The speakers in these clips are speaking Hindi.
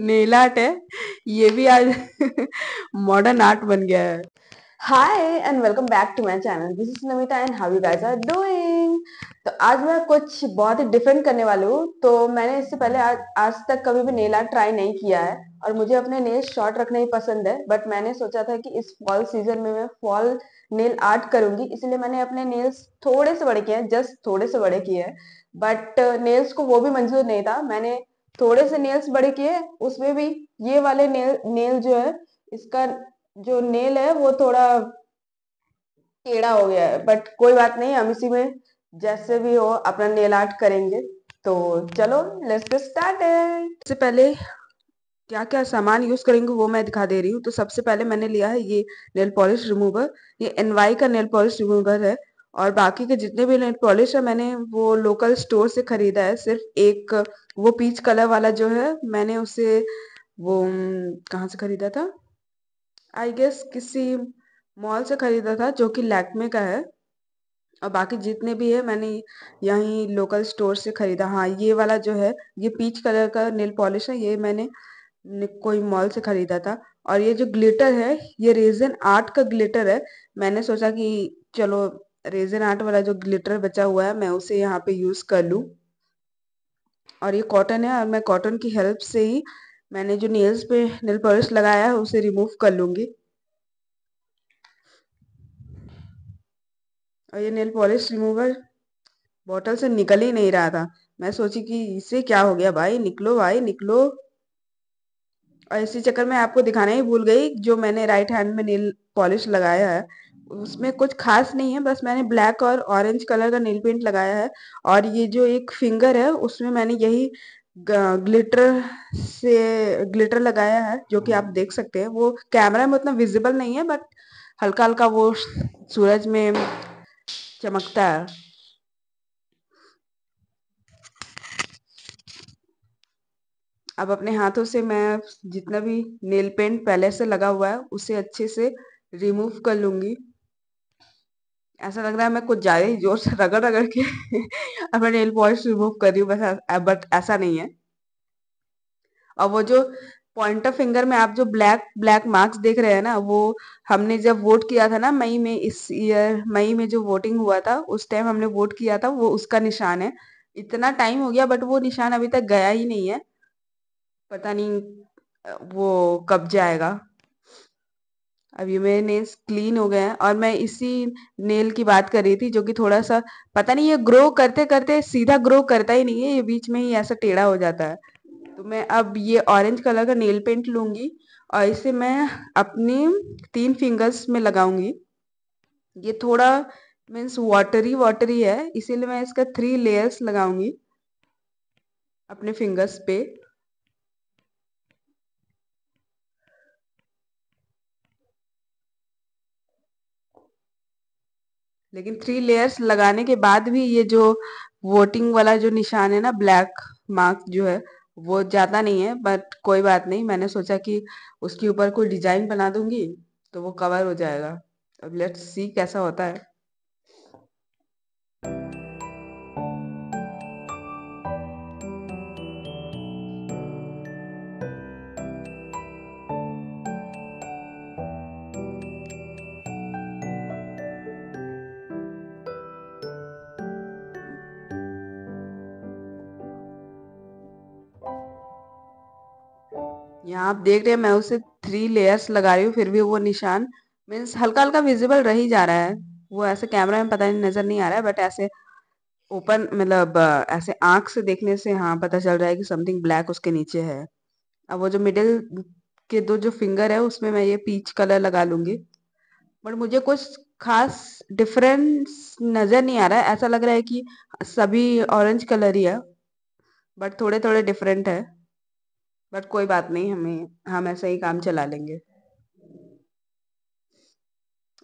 नेल आर्ट है, ये भी आज मॉडर्न आर्ट बन गया है। Hi and welcome back to my channel. This is Namita and how you guys are doing. तो आज मैं कुछ बहुत ही डिफरेंट करने वाली हूँ। तो मैंने इससे पहले आज तक कभी भी नेल आर्ट ट्राई नहीं किया है और मुझे अपने नेल्स शॉर्ट रखना ही पसंद है। बट मैंने सोचा था कि इस फॉल सीजन में मैं फॉल नेल आर्ट करूंगी, इसलिए मैंने अपने नेल्स थोड़े से बड़े किए हैं, जस्ट थोड़े से बड़े किए हैं। बट नेल्स को वो भी मंजूर नहीं था, मैंने थोड़े से नेल्स बड़े किए, उसमें भी ये वाले नेल नेल जो है, इसका जो नेल है वो थोड़ा टेढ़ा हो गया है। बट कोई बात नहीं, हम इसी में जैसे भी हो अपना नेल आर्ट करेंगे। तो चलो लेट्स गेट स्टार्टेड। सबसे पहले क्या क्या सामान यूज करेंगे वो मैं दिखा दे रही हूँ। तो सबसे पहले मैंने लिया है ये नेल पॉलिश रिमूवर। ये एनवाई का नेल पॉलिश रिमूवर है और बाकी के जितने भी नेल पॉलिश है मैंने वो लोकल स्टोर से खरीदा है। सिर्फ एक वो पीच कलर वाला जो है मैंने उसे वो कहाँ से खरीदा था, आई गेस किसी मॉल से खरीदा था जो कि लैक्मे का है। और बाकी जितने भी है मैंने यहीं लोकल स्टोर से खरीदा। हाँ, ये वाला जो है ये पीच कलर का नेल पॉलिश है, ये मैंने कोई मॉल से खरीदा था। और ये जो ग्लिटर है ये रेजन आर्ट का ग्लिटर है। मैंने सोचा कि चलो रेजन आर्ट वाला जो ग्लिटर बचा हुआ है मैं उसे यहाँ पे यूज कर लूँ। और ये कॉटन है और मैं कॉटन की हेल्प से ही मैंने जो नेल्स पे नेल पॉलिश लगाया है उसे रिमूव कर लूंगी। और ये नेल पॉलिश रिमूवर बॉटल से निकल ही नहीं रहा था। मैं सोची कि इसे क्या हो गया, भाई निकलो। और इसी चक्कर में आपको दिखाना ही भूल गई, जो मैंने राइट हैंड में नेल पॉलिश लगाया है उसमें कुछ खास नहीं है, बस मैंने ब्लैक और ऑरेंज कलर का नेल पेंट लगाया है। और ये जो एक फिंगर है उसमें मैंने यही ग्लिटर से ग्लिटर लगाया है, जो कि आप देख सकते हैं। वो कैमरा में उतना विजिबल नहीं है बट हल्का हल्का वो सूरज में चमकता है। अब अपने हाथों से मैं जितना भी नेल पेंट पहले से लगा हुआ है उसे अच्छे से रिमूव कर लूंगी। ऐसा लग रहा है मैं कुछ ज्यादा ही जोर से रगड़ रगड़ के अपना नेल पॉलिश रिमूव कर रही हूँ, बट ऐसा नहीं है। और वो जो पॉइंटर फिंगर में आप जो ब्लैक ब्लैक मार्क्स देख रहे हैं ना, वो हमने जब वोट किया था ना मई में, इस ईयर मई में जो वोटिंग हुआ था उस टाइम हमने वोट किया था, वो उसका निशान है। इतना टाइम हो गया बट वो निशान अभी तक गया ही नहीं है। पता नहीं वो कब जाएगा। अब ये मेरे नेल्स क्लीन हो गए हैं और मैं इसी नेल की बात कर रही थी जो कि थोड़ा सा पता नहीं, ये ग्रो करते करते सीधा ग्रो करता ही नहीं है, ये बीच में ही ऐसा टेढ़ा हो जाता है। तो मैं अब ये ऑरेंज कलर का नेल पेंट लूंगी और इसे मैं अपनी 3 फिंगर्स में लगाऊंगी। ये थोड़ा मीन्स वाटरी वाटरी है, इसीलिए मैं इसका 3 लेयर्स लगाऊंगी अपने फिंगर्स पे। लेकिन 3 लेयर्स लगाने के बाद भी ये जो वोटिंग वाला जो निशान है ना, ब्लैक मार्क जो है, वो जाता नहीं है। बट कोई बात नहीं, मैंने सोचा कि उसके ऊपर कोई डिजाइन बना दूंगी तो वो कवर हो जाएगा। अब लेट्स सी कैसा होता है। यहाँ आप देख रहे हैं मैं उसे 3 लेयर्स लगा रही हूँ, फिर भी वो निशान मीन्स हल्का हल्का विजिबल रह ही जा रहा है। वो ऐसे कैमरा में पता नहीं नजर नहीं आ रहा है बट ऐसे ओपन मतलब ऐसे आंख से देखने से हाँ पता चल रहा है कि समथिंग ब्लैक उसके नीचे है। अब वो जो मिडिल के 2 जो फिंगर है उसमें मैं ये पीच कलर लगा लूंगी। बट मुझे कुछ खास डिफरेंस नजर नहीं आ रहा है, ऐसा लग रहा है कि सभी ऑरेंज कलर ही है बट थोड़े थोड़े डिफरेंट है। बट कोई बात नहीं, हम ऐसा ही काम चला लेंगे।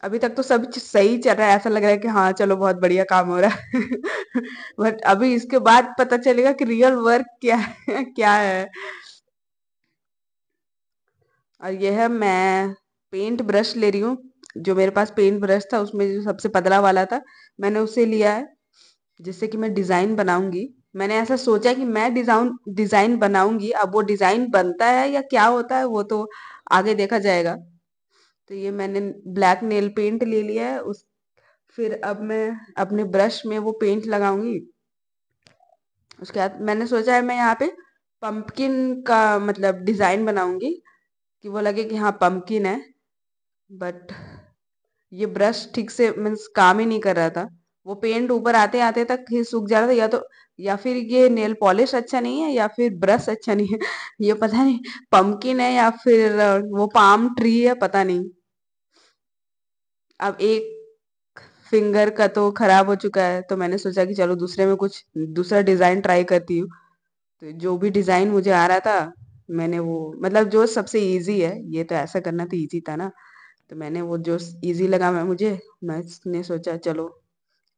अभी तक तो सब चीज सही चल रहा है, ऐसा लग रहा है कि हाँ चलो बहुत बढ़िया काम हो रहा है। बट अभी इसके बाद पता चलेगा कि रियल वर्क क्या है क्या है। और यह है मैं पेंट ब्रश ले रही हूँ। जो मेरे पास पेंट ब्रश था उसमें जो सबसे पतला वाला था मैंने उसे लिया है, जिससे कि मैं डिजाइन बनाऊंगी। मैंने ऐसा सोचा कि मैं डिजाइन डिजाइन बनाऊंगी। अब वो डिजाइन बनता है या क्या होता है वो तो आगे देखा जाएगा। तो ये मैंने ब्लैक नेल पेंट ले लिया है। उस फिर अब मैं अपने ब्रश में वो पेंट लगाऊंगी। उसके बाद मैंने सोचा है मैं यहाँ पे पंपकिन का मतलब डिजाइन बनाऊंगी कि वो लगे कि हाँ पंपकिन है। बट ये ब्रश ठीक से मीन्स काम ही नहीं कर रहा था। वो पेंट ऊपर आते आते तक ही सूख जा रहा था। या फिर ये नेल पॉलिश अच्छा नहीं है या फिर ब्रश अच्छा नहीं है। ये पता नहीं पंपकिन है या फिर वो पाम ट्री है, पता नहीं। अब एक फिंगर का तो खराब हो चुका है, तो मैंने सोचा कि चलो दूसरे में कुछ दूसरा डिजाइन ट्राई करती हूँ। तो जो भी डिजाइन मुझे आ रहा था मैंने वो मतलब जो सबसे इजी है, ये तो ऐसा करना तो इजी था ना। तो मैंने वो जो इजी लगा मैंने सोचा चलो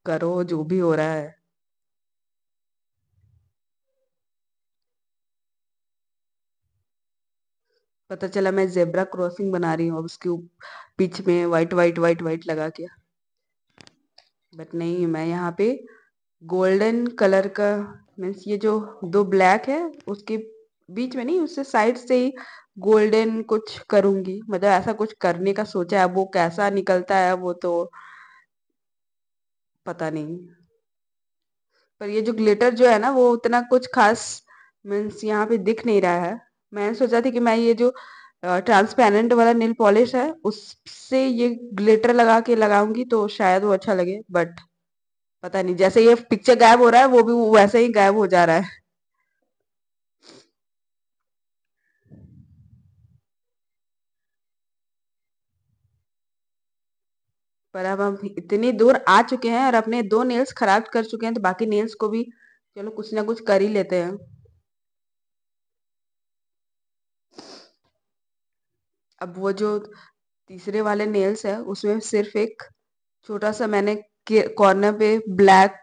करो जो भी हो रहा है। पता चला मैं जेब्रा क्रॉसिंग बना रही हूँ अब उसके बीच में वाइट वाइट वाइट वाइट लगा के। बट नहीं, मैं यहाँ पे गोल्डन कलर का मीन्स ये जो दो ब्लैक है उसके बीच में नहीं, उससे साइड से ही गोल्डन कुछ करूंगी। मतलब ऐसा कुछ करने का सोचा है। अब वो कैसा निकलता है वो तो पता नहीं। पर ये जो ग्लिटर जो है ना वो उतना कुछ खास मीन्स यहाँ पे दिख नहीं रहा है। मैंने सोचा थी कि मैं ये जो ट्रांसपेरेंट वाला नेल पॉलिश है उससे ये ग्लिटर लगा के लगाऊंगी तो शायद वो अच्छा लगे। बट पता नहीं, जैसे ये पिक्चर गायब हो रहा है वो भी वैसे ही गायब हो जा रहा है। पर अब हम इतनी दूर आ चुके हैं और अपने दो नेल्स खराब कर चुके हैं तो बाकी नेल्स को भी चलो कुछ ना कुछ कर ही लेते हैं। अब वो जो तीसरे वाले नेल्स है उसमें सिर्फ एक छोटा सा मैंने कॉर्नर पे ब्लैक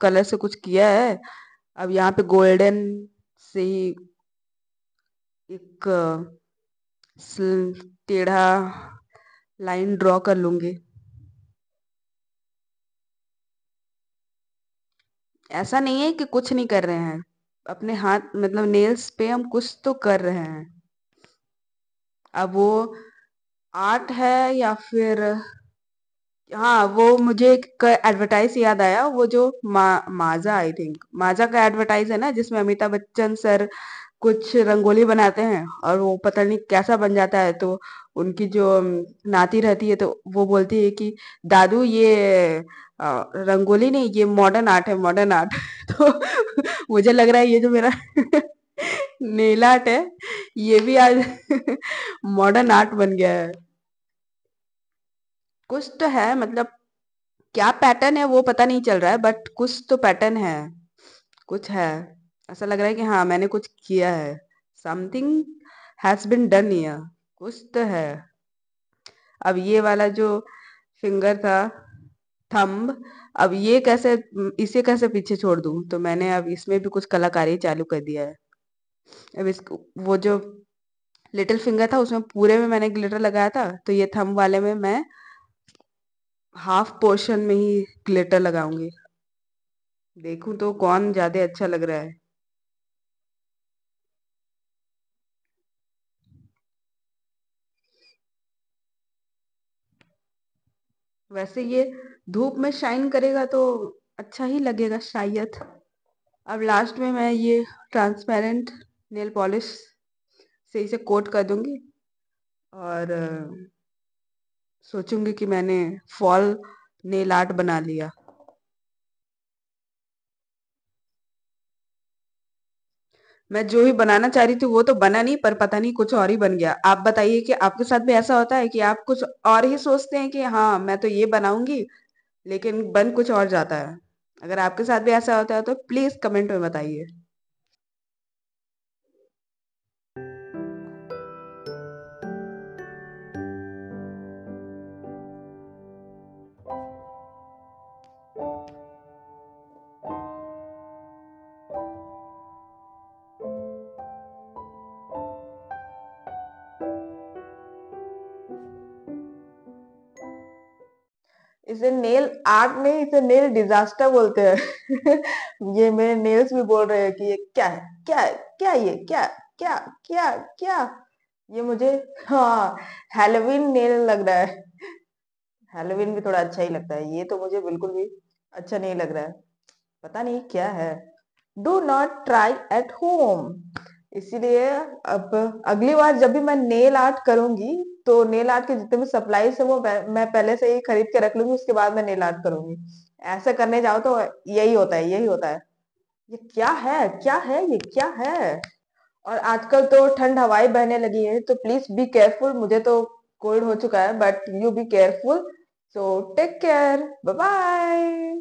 कलर से कुछ किया है। अब यहाँ पे गोल्डन से ही एक टेढ़ा लाइन ड्रॉ कर लूंगी। ऐसा नहीं है कि कुछ नहीं कर रहे हैं। अपने हाथ मतलब नेल्स पे हम कुछ तो कर रहे हैं। अब वो आर्ट है या फिर हाँ, वो मुझे एक एडवर्टाइज याद आया। वो जो माजा, आई थिंक माजा का एडवर्टाइज है ना जिसमें अमिताभ बच्चन सर कुछ रंगोली बनाते हैं और वो पता नहीं कैसा बन जाता है। तो उनकी जो नाती रहती है तो वो बोलती है कि दादू ये रंगोली नहीं, ये मॉडर्न आर्ट है, मॉडर्न आर्ट। तो मुझे लग रहा है ये जो मेरा नेल आर्ट है ये भी आज मॉडर्न आर्ट बन गया है। कुछ तो है मतलब क्या पैटर्न है वो पता नहीं चल रहा है बट कुछ तो पैटर्न है, कुछ है। ऐसा लग रहा है कि हाँ मैंने कुछ किया है। Something has been done here. कुछ तो है। अब ये वाला जो फिंगर था, थंब, अब ये कैसे इसे कैसे पीछे छोड़ दूं। तो मैंने अब इसमें भी कुछ कलाकारी चालू कर दिया है। अब इसको वो जो लिटिल फिंगर था उसमें पूरे में मैंने ग्लिटर लगाया था, तो ये थंब वाले में मैं हाफ पोर्शन में ही ग्लिटर लगाऊंगी। देखूं तो कौन ज्यादा अच्छा लग रहा है। वैसे ये धूप में शाइन करेगा तो अच्छा ही लगेगा शायद। अब लास्ट में मैं ये ट्रांसपेरेंट नेल पॉलिश से इसे कोट कर दूंगी और सोचूंगी कि मैंने फॉल नेल आर्ट बना लिया। मैं जो ही बनाना चाह रही थी वो तो बना नहीं, पर पता नहीं कुछ और ही बन गया। आप बताइए कि आपके साथ भी ऐसा होता है कि आप कुछ और ही सोचते हैं कि हाँ मैं तो ये बनाऊंगी, लेकिन बन कुछ और जाता है। अगर आपके साथ भी ऐसा होता है तो प्लीज कमेंट में बताइए। इसे नेल आर्ट नहीं, इसे नेल डिजास्टर बोलते हैं। ये मेरे नेल्स भी बोल रहे हैं कि ये क्या है, क्या है, क्या ये, क्या क्या क्या क्या। ये मुझे, हाँ, हैलोवीन नेल लग रहा है। हैलोवीन भी थोड़ा अच्छा ही लगता है, ये तो मुझे बिल्कुल भी अच्छा नहीं लग रहा है। पता नहीं क्या है। Do not try at home. इसीलिए अब अगली बार जब भी मैं नेल आर्ट करूंगी, तो नेल आर्ट के जितने भी सप्लाईज है वो मैं पहले से ही खरीद के रख लूंगी, उसके बाद मैं नेल आर्ट करूंगी। ऐसा करने जाओ तो यही होता है, यही होता है। ये क्या है, क्या है, ये क्या है। और आजकल तो ठंड हवाएं बहने लगी है, तो प्लीज बी केयरफुल। मुझे तो कोल्ड हो चुका है, but you be careful. So take care, bye bye.